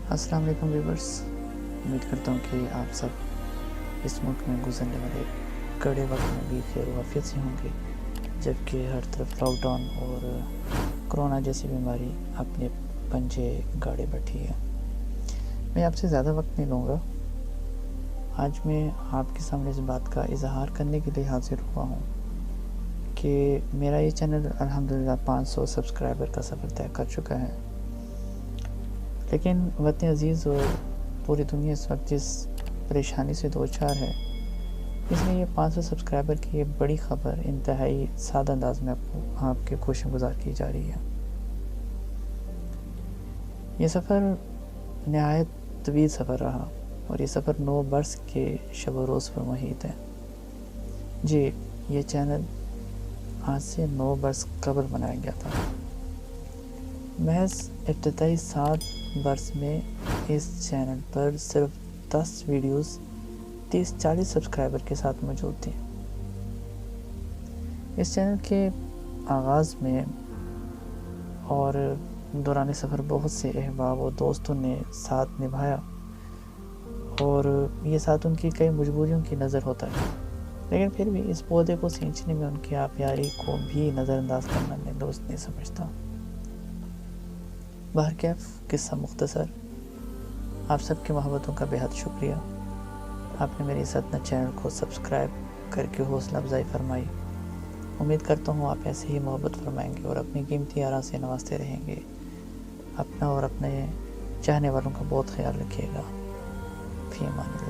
السلام علیکم ویورز، امید کرتا ہوں کہ آپ سب اس ملک میں گزرنے والے کڑے وقت میں بھی خیر و عافیت سے ہوں گے، جبکہ ہر طرف لاک ڈاؤن اور کرونا جیسی بیماری اپنے پنجے گاڑے بیٹھی ہے۔ میں آپ سے زیادہ وقت نہیں لوں گا۔ آج میں آپ کے سامنے اس بات کا اظہار کرنے کے لیے حاضر ہوا ہوں کہ میرا یہ چینل الحمدللہ 500 سبسکرائبر کا سفر طے کر چکا ہے، لیکن وطن عزیز اور پوری دنیا اس وقت جس پریشانی سے دوچار ہے، اس میں یہ 500 سبسکرائبر کی یہ بڑی خبر انتہائی سادہ انداز میں آپ کے گوشیں گزار کی جا رہی ہے۔ یہ سفر نہایت طویل سفر رہا اور یہ سفر 9 برس کے شب و روز پر محیط ہے۔ جی، یہ چینل آج سے 9 برس قبل بنایا گیا تھا۔ محض ابتدائی 7 برس میں اس چینل پر صرف 10 ویڈیوز 30-40 سبسکرائبر کے ساتھ موجود تھیں۔ اس چینل کے آغاز میں اور دوران سفر بہت سے احباب و دوستوں نے ساتھ نبھایا اور یہ ساتھ ان کی کئی مجبوریوں کی نظر ہوتا ہے، لیکن پھر بھی اس پودے کو سینچنے میں ان کی آبیاری کو بھی نظر انداز کرنا میں درست نہیں سمجھتا۔ بہرکیف قصہ مختصر، آپ سب کی محبتوں کا بہت شکریہ۔ آپ نے میری اس ادنا چینل کو سبسکرائب کر کے حوصلہ افزائی فرمائی۔ امید کرتا ہوں آپ ایسے ہی محبت فرمائیں گے اور اپنی قیمتی آرا سے نوازتے رہیں گے۔ اپنا اور اپنے چاہنے والوں کا بہت خیال رکھیے گا۔ فی امان اللہ۔